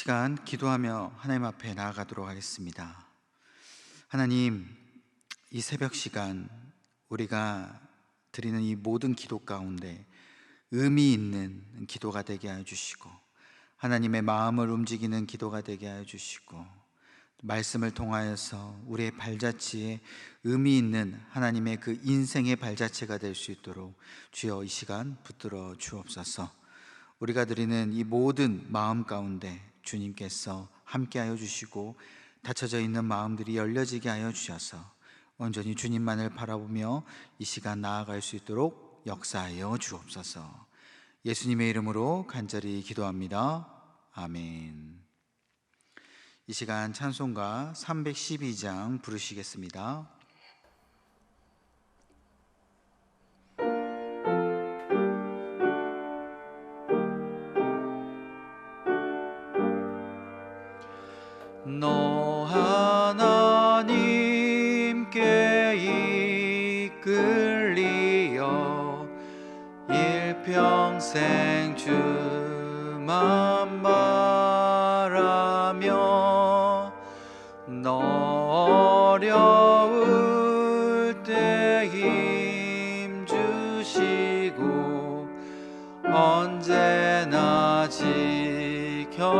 시간 기도하며 하나님 앞에 나아가도록 하겠습니다. 하나님, 이 새벽 시간 우리가 드리는 이 모든 기도 가운데 의미 있는 기도가 되게 하여 주시고, 하나님의 마음을 움직이는 기도가 되게 하여 주시고, 말씀을 통하여서 우리의 발자취에 의미 있는 하나님의 그 인생의 발자취가 될 수 있도록 주여 이 시간 붙들어 주옵소서. 우리가 드리는 이 모든 마음 가운데 주님께서 함께하여 주시고, 닫혀져 있는 마음들이 열려지게 하여 주셔서 온전히 주님만을 바라보며 이 시간 나아갈 수 있도록 역사하여 주옵소서. 예수님의 이름으로 간절히 기도합니다. 아멘. 이 시간 찬송가 312장 부르시겠습니다. 너 하나님께 이끌리어 일평생 주만 바라며, 너 어려울 때 힘 주시고 언제나 지켜주시리.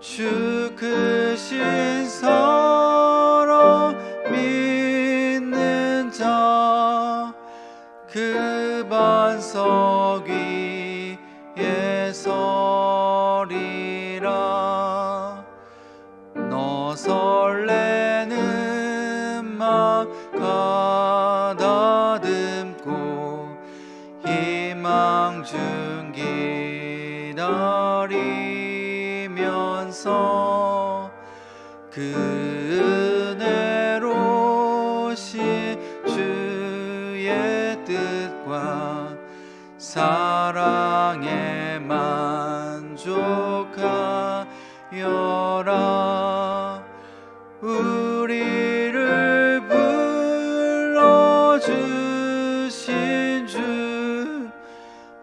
주 크신 사랑 믿는 자 그 반석 위에 서리라. 너 설레는 맘 가다듬고 희망 중 기다리면서 그 은혜로우신 주의 뜻과 사랑에 만족하여라. 우리를 불러주신 주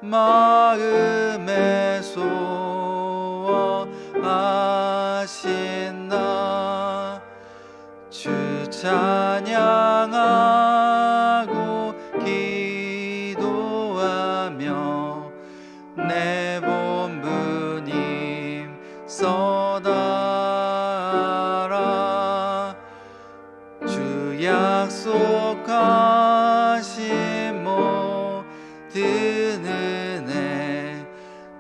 마음에 소원하신다. 주 찬양하고 기도하며 내 본부님 써다라. 주 약속하신 모든 은혜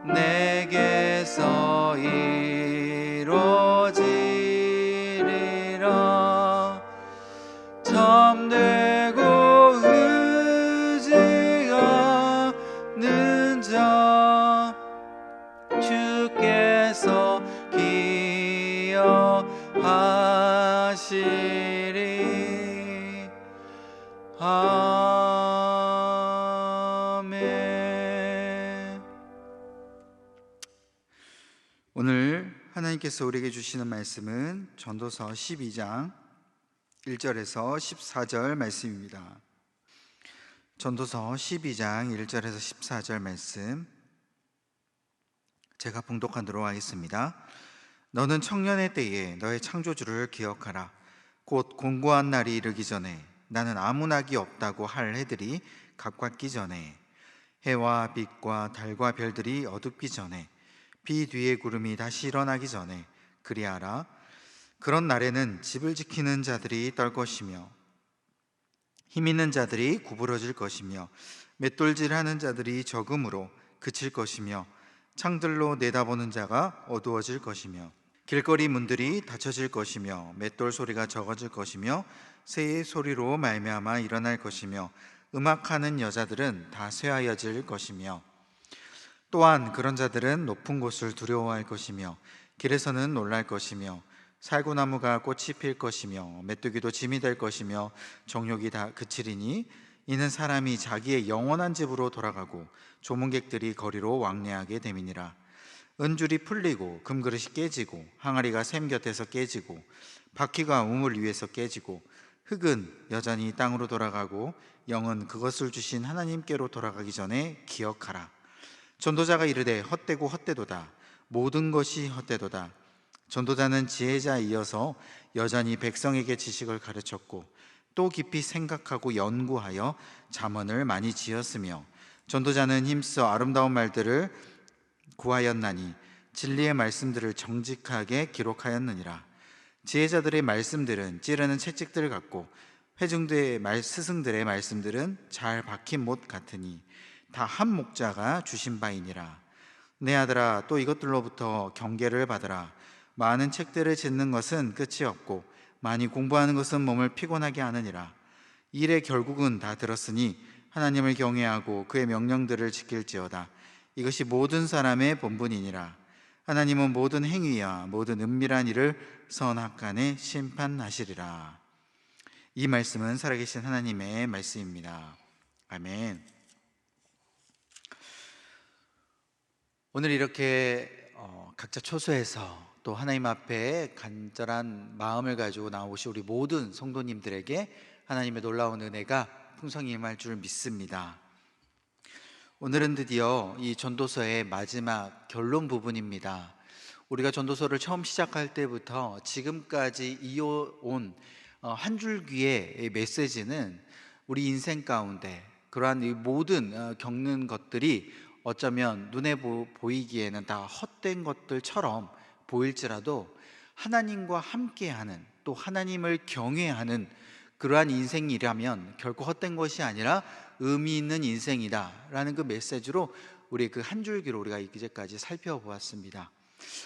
내게서 이루어지리라. 참되고 의지하는 자 주께서 기억하시리. 아멘. 오늘 하나님께서 우리에게 주시는 말씀은 전도서 12장 1절에서 14절 말씀입니다. 전도서 12장 1절에서 14절 말씀 제가 봉독하도록 하겠습니다. 너는 청년의 때에 너의 창조주를 기억하라. 곧 공고한 날이 이르기 전에, 나는 아무 낙이 없다고 할 해들이 각각기 전에, 해와 빛과 달과 별들이 어둡기 전에, 비 뒤에 구름이 다시 일어나기 전에 그리하라. 그런 날에는 집을 지키는 자들이 떨 것이며 힘 있는 자들이 구부러질 것이며 맷돌질하는 자들이 적음으로 그칠 것이며 창들로 내다보는 자가 어두워질 것이며 길거리 문들이 닫혀질 것이며 맷돌 소리가 적어질 것이며 새의 소리로 말미암아 일어날 것이며 음악하는 여자들은 다 쇠하여질 것이며, 또한 그런 자들은 높은 곳을 두려워할 것이며 길에서는 놀랄 것이며 살구나무가 꽃이 필 것이며 메뚜기도 짐이 될 것이며 정욕이 다 그치리니, 이는 사람이 자기의 영원한 집으로 돌아가고 조문객들이 거리로 왕래하게 됨이니라. 은줄이 풀리고 금그릇이 깨지고 항아리가 샘 곁에서 깨지고 바퀴가 우물 위에서 깨지고 흙은 여전히 땅으로 돌아가고 영은 그것을 주신 하나님께로 돌아가기 전에 기억하라. 전도자가 이르되 헛되고 헛되도다. 모든 것이 헛되도다. 전도자는 지혜자에 이어서 여전히 백성에게 지식을 가르쳤고 또 깊이 생각하고 연구하여 잠언을 많이 지었으며, 전도자는 힘써 아름다운 말들을 구하였나니 진리의 말씀들을 정직하게 기록하였느니라. 지혜자들의 말씀들은 찌르는 채찍들을 같고 회중들의 스승들의 말씀들은 잘 박힌 못 같으니 다 한 목자가 주신 바이니라. 내 아들아, 또 이것들로부터 경계를 받으라. 많은 책들을 짓는 것은 끝이 없고 많이 공부하는 것은 몸을 피곤하게 하느니라. 일의 결국은 다 들었으니 하나님을 경외하고 그의 명령들을 지킬지어다. 이것이 모든 사람의 본분이니라. 하나님은 모든 행위와 모든 은밀한 일을 선악간에 심판하시리라. 이 말씀은 살아계신 하나님의 말씀입니다. 아멘. 오늘 이렇게 각자 초소해서 또 하나님 앞에 간절한 마음을 가지고 나오신 우리 모든 성도님들에게 하나님의 놀라운 은혜가 풍성히 임할 줄 믿습니다. 오늘은 드디어 이 전도서의 마지막 결론 부분입니다. 우리가 전도서를 처음 시작할 때부터 지금까지 이어온 한 줄기의 메시지는 우리 인생 가운데 그러한 이 모든 겪는 것들이 어쩌면 눈에 보이기에는 다 헛된 것들처럼 보일지라도 하나님과 함께하는, 또 하나님을 경외하는 그러한 인생이라면 결코 헛된 것이 아니라 의미 있는 인생이다라는 그 메시지로 우리 그 한 줄기로 우리가 이제까지 살펴보았습니다.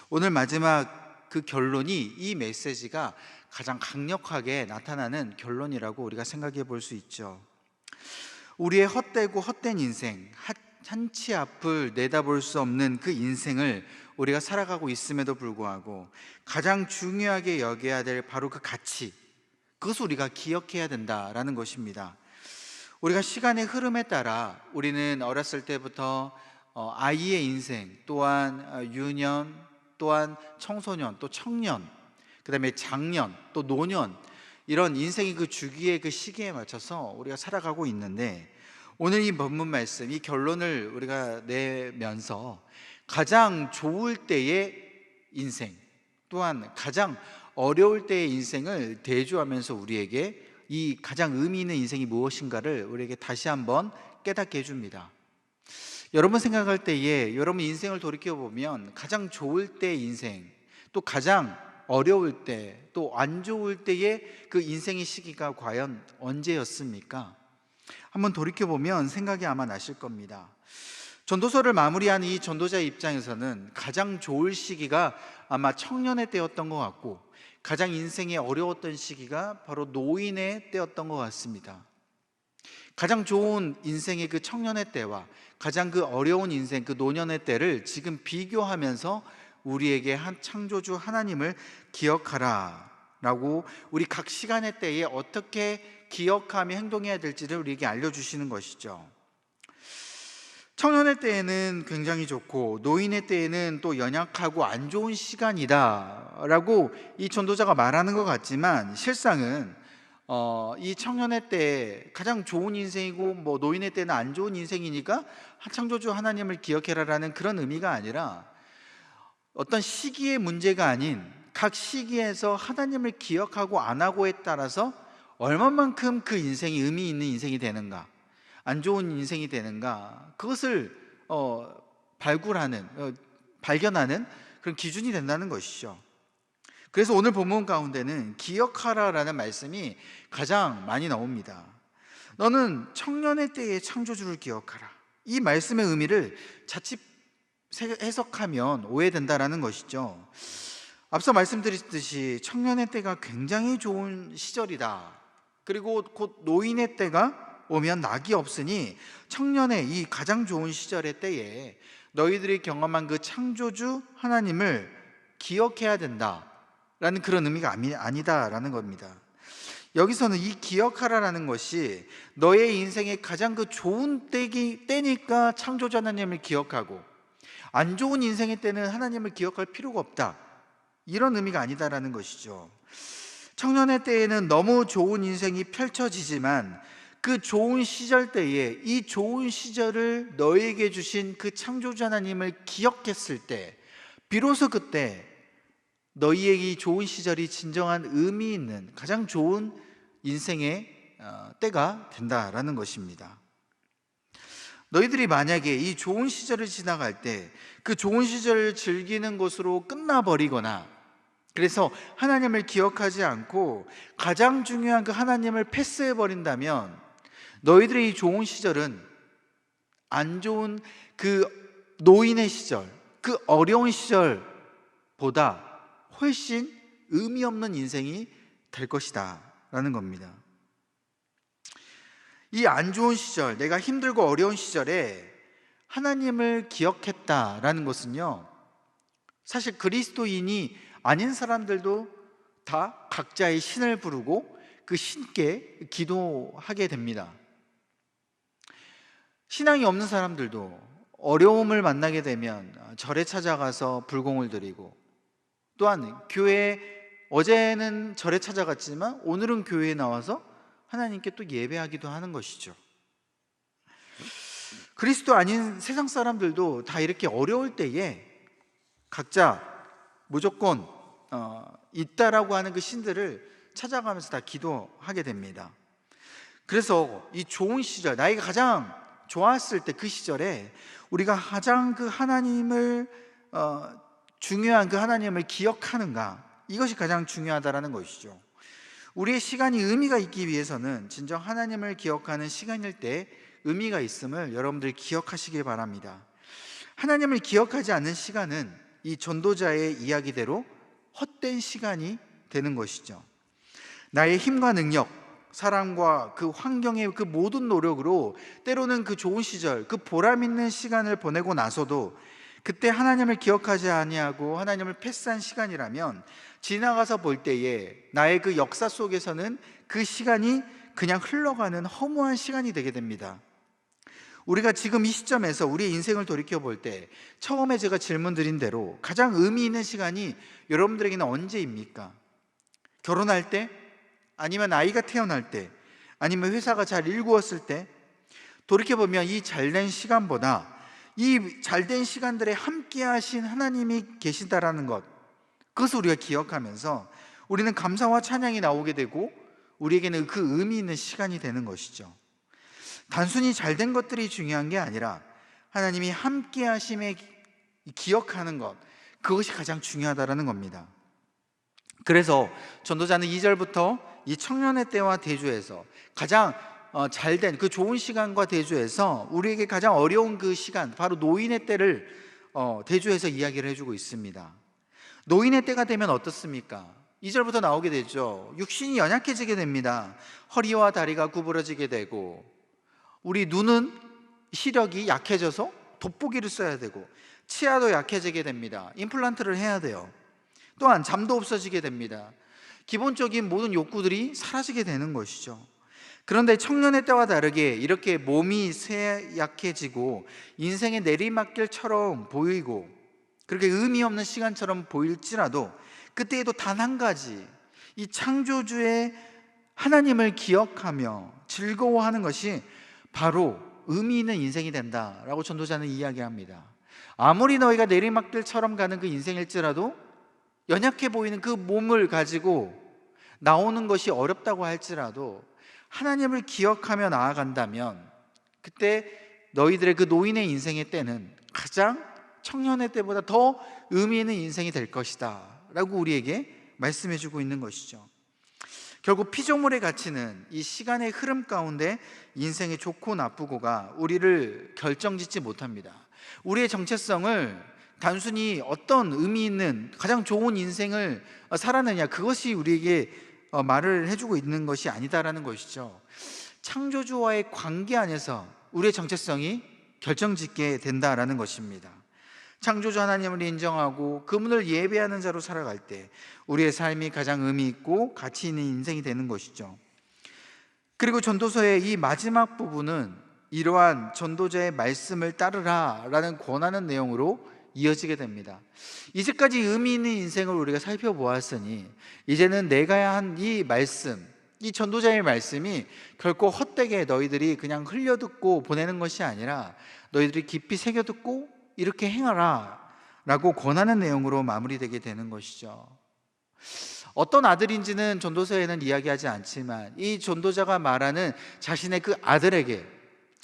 오늘 마지막 그 결론이 이 메시지가 가장 강력하게 나타나는 결론이라고 우리가 생각해 볼 수 있죠. 우리의 헛되고 헛된 인생, 한치 앞을 내다볼 수 없는 그 인생을 우리가 살아가고 있음에도 불구하고 가장 중요하게 여겨야 될 바로 그 가치, 그것을 우리가 기억해야 된다라는 것입니다. 우리가 시간의 흐름에 따라 우리는 어렸을 때부터 아이의 인생, 또한 유년, 또한 청소년, 또 청년, 그 다음에 장년, 또 노년, 이런 인생의 그 주기의 그 시기에 맞춰서 우리가 살아가고 있는데, 오늘 이 본문 말씀, 이 결론을 우리가 내면서 가장 좋을 때의 인생, 또한 가장 어려울 때의 인생을 대조하면서 우리에게 이 가장 의미 있는 인생이 무엇인가를 우리에게 다시 한번 깨닫게 해줍니다. 여러분 생각할 때에 여러분 인생을 돌이켜보면 가장 좋을 때의 인생, 또 가장 어려울 때, 또 안 좋을 때의 그 인생의 시기가 과연 언제였습니까? 한번 돌이켜보면 생각이 아마 나실 겁니다. 전도서를 마무리하는 이 전도자의 입장에서는 가장 좋을 시기가 아마 청년의 때였던 것 같고, 가장 인생이 어려웠던 시기가 바로 노인의 때였던 것 같습니다. 가장 좋은 인생의 그 청년의 때와 가장 그 어려운 인생, 그 노년의 때를 지금 비교하면서 우리에게 한 창조주 하나님을 기억하라 라고, 우리 각 시간의 때에 어떻게 기억하며 행동해야 될지를 우리에게 알려주시는 것이죠. 청년의 때에는 굉장히 좋고 노인의 때에는 또 연약하고 안 좋은 시간이다 라고 이 전도자가 말하는 것 같지만, 실상은 이 청년의 때 가장 좋은 인생이고 뭐 노인의 때는 안 좋은 인생이니까 창조주 하나님을 기억해라라는 그런 의미가 아니라, 어떤 시기의 문제가 아닌 각 시기에서 하나님을 기억하고 안 하고에 따라서 얼마만큼 그 인생이 의미 있는 인생이 되는가, 안 좋은 인생이 되는가, 그것을 발견하는 그런 기준이 된다는 것이죠. 그래서 오늘 본문 가운데는 기억하라라는 말씀이 가장 많이 나옵니다. 너는 청년의 때의 창조주를 기억하라. 이 말씀의 의미를 자칫 해석하면 오해된다라는 것이죠. 앞서 말씀드렸듯이 청년의 때가 굉장히 좋은 시절이다. 그리고 곧 노인의 때가 오면 낙이 없으니 청년의 이 가장 좋은 시절의 때에 너희들이 경험한 그 창조주 하나님을 기억해야 된다라는 그런 의미가 아니다라는 겁니다. 여기서는 이 기억하라라는 것이 너의 인생의 가장 그 좋은 때니까 창조주 하나님을 기억하고, 안 좋은 인생의 때는 하나님을 기억할 필요가 없다, 이런 의미가 아니다라는 것이죠. 청년의 때에는 너무 좋은 인생이 펼쳐지지만 그 좋은 시절 때에 이 좋은 시절을 너에게 주신 그 창조주 하나님을 기억했을 때 비로소 그때 너희에게 이 좋은 시절이 진정한 의미 있는 가장 좋은 인생의 때가 된다라는 것입니다. 너희들이 만약에 이 좋은 시절을 지나갈 때 그 좋은 시절을 즐기는 것으로 끝나버리거나, 그래서 하나님을 기억하지 않고 가장 중요한 그 하나님을 패스해버린다면 너희들의 이 좋은 시절은 안 좋은 그 노인의 시절, 그 어려운 시절보다 훨씬 의미 없는 인생이 될 것이다 라는 겁니다. 이 안 좋은 시절, 내가 힘들고 어려운 시절에 하나님을 기억했다라는 것은요, 사실 그리스도인이 아닌 사람들도 다 각자의 신을 부르고 그 신께 기도하게 됩니다. 신앙이 없는 사람들도 어려움을 만나게 되면 절에 찾아가서 불공을 드리고, 또한 교회에, 어제는 절에 찾아갔지만 오늘은 교회에 나와서 하나님께 또 예배하기도 하는 것이죠. 그리스도 아닌 세상 사람들도 다 이렇게 어려울 때에 각자 무조건 있다라고 하는 그 신들을 찾아가면서 다 기도하게 됩니다. 그래서 이 좋은 시절, 나이가 가장 좋았을 때 그 시절에 우리가 가장 그 하나님을 중요한 그 하나님을 기억하는가, 이것이 가장 중요하다라는 것이죠. 우리의 시간이 의미가 있기 위해서는 진정 하나님을 기억하는 시간일 때 의미가 있음을 여러분들이 기억하시길 바랍니다. 하나님을 기억하지 않는 시간은 이 전도자의 이야기대로 헛된 시간이 되는 것이죠. 나의 힘과 능력, 사랑과 그 환경의 그 모든 노력으로 때로는 그 좋은 시절, 그 보람 있는 시간을 보내고 나서도 그때 하나님을 기억하지 아니하고 하나님을 패스한 시간이라면 지나가서 볼 때에 나의 그 역사 속에서는 그 시간이 그냥 흘러가는 허무한 시간이 되게 됩니다. 우리가 지금 이 시점에서 우리의 인생을 돌이켜 볼 때 처음에 제가 질문 드린 대로 가장 의미 있는 시간이 여러분들에게는 언제입니까? 결혼할 때? 아니면 아이가 태어날 때? 아니면 회사가 잘 일구었을 때? 돌이켜보면 이 잘된 시간보다 이 잘된 시간들에 함께 하신 하나님이 계시다라는 것, 그것을 우리가 기억하면서 우리는 감사와 찬양이 나오게 되고 우리에게는 그 의미 있는 시간이 되는 것이죠. 단순히 잘된 것들이 중요한 게 아니라 하나님이 함께 하심에 기억하는 것, 그것이 가장 중요하다라는 겁니다. 그래서 전도자는 2절부터 이 청년의 때와 대조해서 가장 잘된 그 좋은 시간과 대조해서 우리에게 가장 어려운 그 시간, 바로 노인의 때를 대조해서 이야기를 해주고 있습니다. 노인의 때가 되면 어떻습니까? 2절부터 나오게 되죠. 육신이 연약해지게 됩니다. 허리와 다리가 구부러지게 되고, 우리 눈은 시력이 약해져서 돋보기를 써야 되고, 치아도 약해지게 됩니다. 임플란트를 해야 돼요. 또한 잠도 없어지게 됩니다. 기본적인 모든 욕구들이 사라지게 되는 것이죠. 그런데 청년의 때와 다르게 이렇게 몸이 쇠약해지고 인생의 내리막길처럼 보이고 그렇게 의미 없는 시간처럼 보일지라도 그때에도 단 한 가지, 이 창조주의 하나님을 기억하며 즐거워하는 것이 바로 의미 있는 인생이 된다라고 전도자는 이야기합니다. 아무리 너희가 내리막길처럼 가는 그 인생일지라도 연약해 보이는 그 몸을 가지고 나오는 것이 어렵다고 할지라도 하나님을 기억하며 나아간다면 그때 너희들의 그 노인의 인생의 때는 가장 청년의 때보다 더 의미 있는 인생이 될 것이다 라고 우리에게 말씀해 주고 있는 것이죠. 결국 피조물의 가치는 이 시간의 흐름 가운데 인생의 좋고 나쁘고가 우리를 결정짓지 못합니다. 우리의 정체성을 단순히 어떤 의미 있는 가장 좋은 인생을 살았느냐, 그것이 우리에게 말을 해주고 있는 것이 아니다라는 것이죠. 창조주와의 관계 안에서 우리의 정체성이 결정짓게 된다라는 것입니다. 창조주 하나님을 인정하고 그분을 예배하는 자로 살아갈 때 우리의 삶이 가장 의미 있고 가치 있는 인생이 되는 것이죠. 그리고 전도서의 이 마지막 부분은 이러한 전도자의 말씀을 따르라 라는 권하는 내용으로 이어지게 됩니다. 이제까지 의미 있는 인생을 우리가 살펴보았으니 이제는 내가 한 이 말씀, 이 전도자의 말씀이 결코 헛되게 너희들이 그냥 흘려듣고 보내는 것이 아니라 너희들이 깊이 새겨듣고 이렇게 행하라 라고 권하는 내용으로 마무리되게 되는 것이죠. 어떤 아들인지는 전도서에는 이야기하지 않지만 이 전도자가 말하는 자신의 그 아들에게,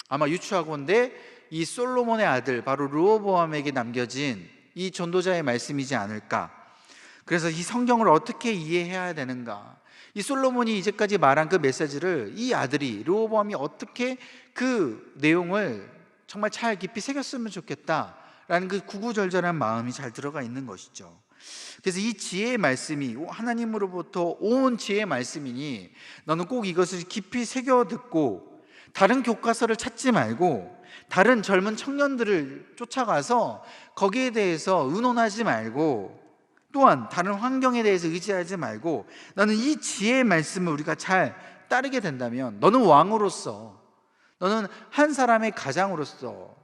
아마 유추하건대 이 솔로몬의 아들 바로 르호보암에게 남겨진 이 전도자의 말씀이지 않을까. 그래서 이 성경을 어떻게 이해해야 되는가, 이 솔로몬이 이제까지 말한 그 메시지를 이 아들이 르호보암이 어떻게 그 내용을 정말 잘 깊이 새겼으면 좋겠다라는 그 구구절절한 마음이 잘 들어가 있는 것이죠. 그래서 이 지혜의 말씀이 하나님으로부터 온 지혜의 말씀이니 너는 꼭 이것을 깊이 새겨 듣고 다른 교과서를 찾지 말고 다른 젊은 청년들을 쫓아가서 거기에 대해서 의논하지 말고 또한 다른 환경에 대해서 의지하지 말고 너는 이 지혜의 말씀을 우리가 잘 따르게 된다면 너는 왕으로서, 너는 한 사람의 가장으로서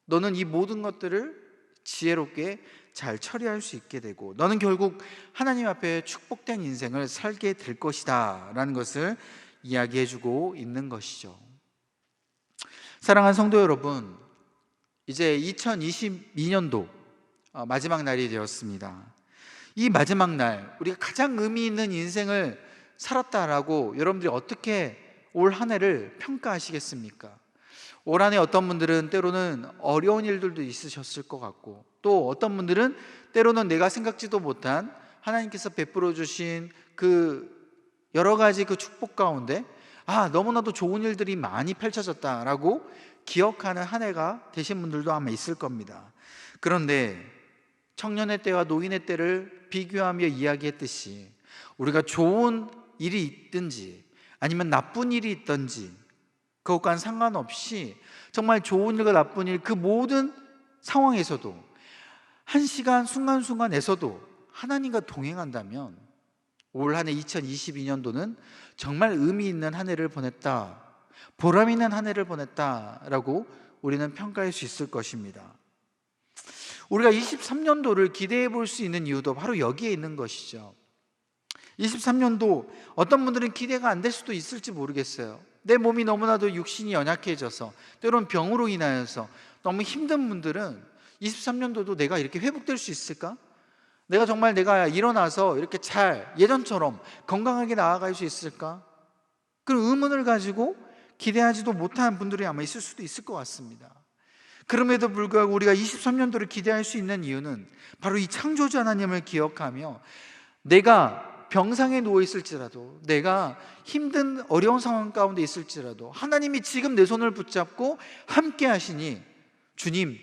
너는 이 모든 것들을 지혜롭게 잘 처리할 수 있게 되고 너는 결국 하나님 앞에 축복된 인생을 살게 될 것이다 라는 것을 이야기해주고 있는 것이죠. 사랑하는 성도 여러분, 이제 2022년도 마지막 날이 되었습니다. 이 마지막 날 우리가 가장 의미 있는 인생을 살았다라고 여러분들이 어떻게 올 한 해를 평가하시겠습니까? 올 한 해 어떤 분들은 때로는 어려운 일들도 있으셨을 것 같고 또 어떤 분들은 때로는 내가 생각지도 못한 하나님께서 베풀어 주신 그 여러 가지 그 축복 가운데 너무나도 좋은 일들이 많이 펼쳐졌다라고 기억하는 한 해가 되신 분들도 아마 있을 겁니다. 그런데 청년의 때와 노인의 때를 비교하며 이야기했듯이 우리가 좋은 일이 있든지 아니면 나쁜 일이 있든지 그것과는 상관없이 정말 좋은 일과 나쁜 일 그 모든 상황에서도 한 시간 순간순간에서도 하나님과 동행한다면 올 한 해 2022년도는 정말 의미 있는 한 해를 보냈다, 보람 있는 한 해를 보냈다라고 우리는 평가할 수 있을 것입니다. 우리가 23년도를 기대해 볼 수 있는 이유도 바로 여기에 있는 것이죠. 23년도 어떤 분들은 기대가 안 될 수도 있을지 모르겠어요. 내 몸이 너무나도 육신이 연약해져서 때로는 병으로 인하여서 너무 힘든 분들은 23년도도 내가 이렇게 회복될 수 있을까? 내가 정말 내가 일어나서 이렇게 잘 예전처럼 건강하게 나아갈 수 있을까? 그런 의문을 가지고 기대하지도 못한 분들이 아마 있을 수도 있을 것 같습니다. 그럼에도 불구하고 우리가 23년도를 기대할 수 있는 이유는 바로 이 창조주 하나님을 기억하며 내가 병상에 누워 있을지라도 내가 힘든 어려운 상황 가운데 있을지라도 하나님이 지금 내 손을 붙잡고 함께 하시니 주님,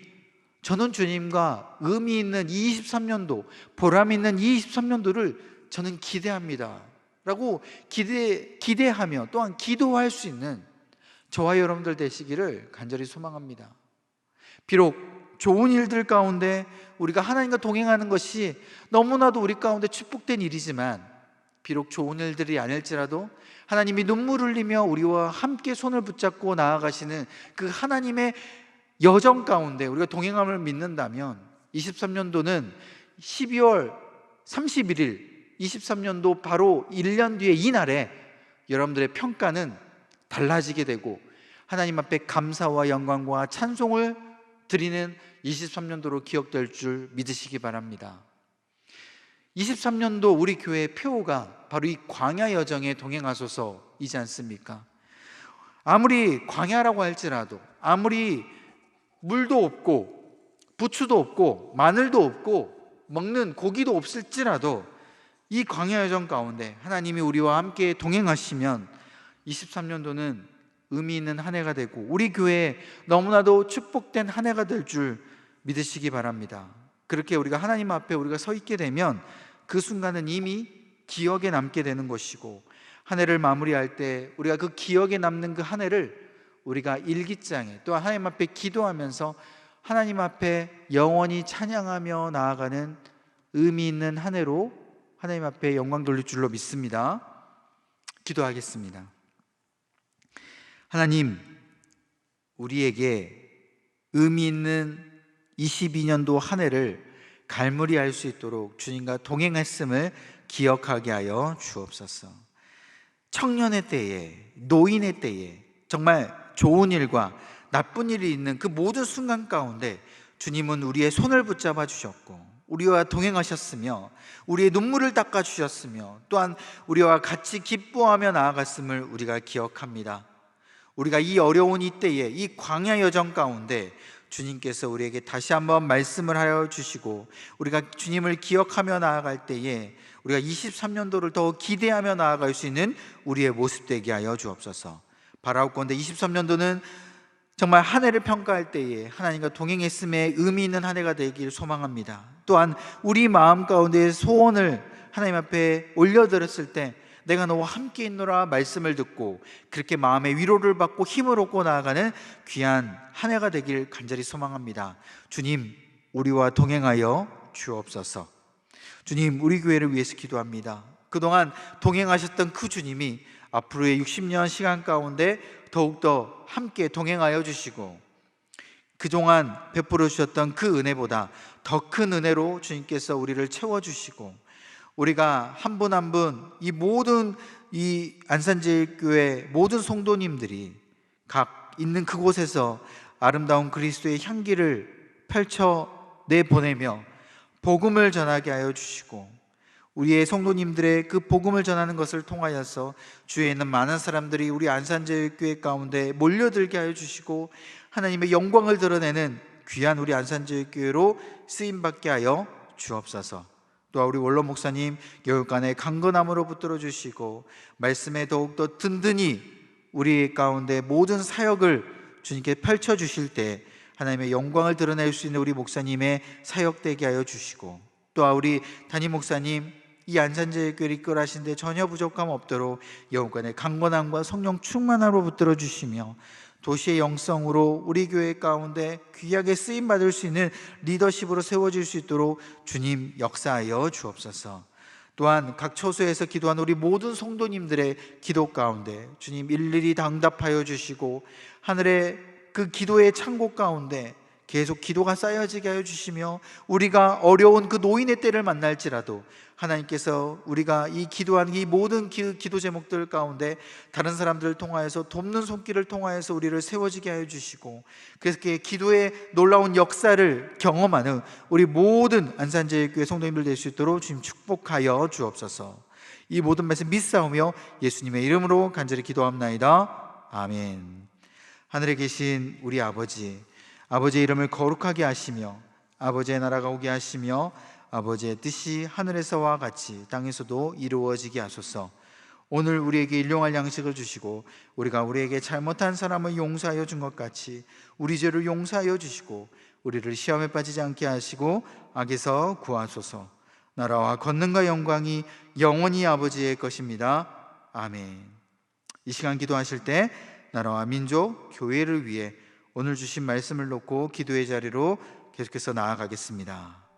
저는 주님과 의미 있는 이 23년도, 보람 있는 이 23년도를 저는 기대합니다 라고 기대하며 또한 기도할 수 있는 저와 여러분들 되시기를 간절히 소망합니다. 비록 좋은 일들 가운데 우리가 하나님과 동행하는 것이 너무나도 우리 가운데 축복된 일이지만 비록 좋은 일들이 아닐지라도 하나님이 눈물 흘리며 우리와 함께 손을 붙잡고 나아가시는 그 하나님의 여정 가운데 우리가 동행함을 믿는다면 23년도는 12월 31일 23년도 바로 1년 뒤에 이 날에 여러분들의 평가는 달라지게 되고 하나님 앞에 감사와 영광과 찬송을 드리는 23년도로 기억될 줄 믿으시기 바랍니다. 23년도 우리 교회의 표어가 바로 이 광야 여정에 동행하소서이지 않습니까? 아무리 광야라고 할지라도 아무리 물도 없고 부추도 없고 마늘도 없고 먹는 고기도 없을지라도 이 광야 여정 가운데 하나님이 우리와 함께 동행하시면 23년도는 의미 있는 한 해가 되고 우리 교회에 너무나도 축복된 한 해가 될 줄 믿으시기 바랍니다. 그렇게 우리가 하나님 앞에 우리가 서 있게 되면 그 순간은 이미 기억에 남게 되는 것이고 한 해를 마무리할 때 우리가 그 기억에 남는 그 한 해를 우리가 일기장에 또 하나님 앞에 기도하면서 하나님 앞에 영원히 찬양하며 나아가는 의미 있는 한 해로 하나님 앞에 영광 돌릴 줄로 믿습니다. 기도하겠습니다. 하나님, 우리에게 의미 있는 22년도 한 해를 갈무리할 수 있도록 주님과 동행했음을 기억하게 하여 주옵소서. 청년의 때에, 노인의 때에 정말 좋은 일과 나쁜 일이 있는 그 모든 순간 가운데 주님은 우리의 손을 붙잡아 주셨고 우리와 동행하셨으며 우리의 눈물을 닦아 주셨으며 또한 우리와 같이 기뻐하며 나아갔음을 우리가 기억합니다. 우리가 이 어려운 이때에, 이 광야 여정 가운데 주님께서 우리에게 다시 한번 말씀을 하여 주시고 우리가 주님을 기억하며 나아갈 때에 우리가 23년도를 더 기대하며 나아갈 수 있는 우리의 모습 되게 하여 주옵소서. 바라옵건대 23년도는 정말 한 해를 평가할 때에 하나님과 동행했음에 의미 있는 한 해가 되기를 소망합니다. 또한 우리 마음 가운데 소원을 하나님 앞에 올려드렸을 때 내가 너와 함께 있노라 말씀을 듣고 그렇게 마음의 위로를 받고 힘을 얻고 나아가는 귀한 한 해가 되길 간절히 소망합니다. 주님, 우리와 동행하여 주옵소서. 주님, 우리 교회를 위해서 기도합니다. 그동안 동행하셨던 그 주님이 앞으로의 60년 시간 가운데 더욱더 함께 동행하여 주시고 그동안 베풀어 주셨던 그 은혜보다 더 큰 은혜로 주님께서 우리를 채워주시고 우리가 한 분 한 분 이 모든 이 안산제일교회 모든 성도님들이 각 있는 그곳에서 아름다운 그리스도의 향기를 펼쳐 내보내며 복음을 전하게 하여 주시고 우리의 성도님들의 그 복음을 전하는 것을 통하여서 주위에 있는 많은 사람들이 우리 안산제일교회 가운데 몰려들게 하여 주시고 하나님의 영광을 드러내는 귀한 우리 안산제일교회로 쓰임받게 하여 주옵소서. 또한 우리 원로 목사님 여육간에 강건함으로 붙들어 주시고 말씀에 더욱더 든든히 우리 가운데 모든 사역을 주님께 펼쳐 주실 때 하나님의 영광을 드러낼 수 있는 우리 목사님의 사역되게 하여 주시고 또한 우리 담임 목사님 이 안산제일교회를 이끌어 하시는데 전혀 부족함 없도록 여호간의 강건함과 성령 충만함으로 붙들어 주시며 도시의 영성으로 우리 교회 가운데 귀하게 쓰임받을 수 있는 리더십으로 세워질 수 있도록 주님 역사하여 주옵소서. 또한 각 처소에서 기도한 우리 모든 성도님들의 기도 가운데 주님 일일이 응답하여 주시고 하늘의 그 기도의 창고 가운데 계속 기도가 쌓여지게 하여 주시며 우리가 어려운 그 노인의 때를 만날지라도 하나님께서 우리가 이 기도하는 이 모든 기도 제목들 가운데 다른 사람들을 통하여서 돕는 손길을 통하여서 우리를 세워지게 하여 주시고 그래서 기도의 놀라운 역사를 경험하는 우리 모든 안산제일교회 성도님들 될 수 있도록 주님 축복하여 주옵소서. 이 모든 말씀 믿사오며 예수님의 이름으로 간절히 기도합나이다. 아멘. 하늘에 계신 우리 아버지의 이름을 거룩하게 하시며 아버지의 나라가 오게 하시며 아버지의 뜻이 하늘에서와 같이 땅에서도 이루어지게 하소서. 오늘 우리에게 일용할 양식을 주시고 우리가 우리에게 잘못한 사람을 용서하여 준 것 같이 우리 죄를 용서하여 주시고 우리를 시험에 빠지지 않게 하시고 악에서 구하소서. 나라와 권능과 영광이 영원히 아버지의 것입니다. 아멘. 이 시간 기도하실 때 나라와 민족, 교회를 위해 오늘 주신 말씀을 놓고 기도의 자리로 계속해서 나아가겠습니다.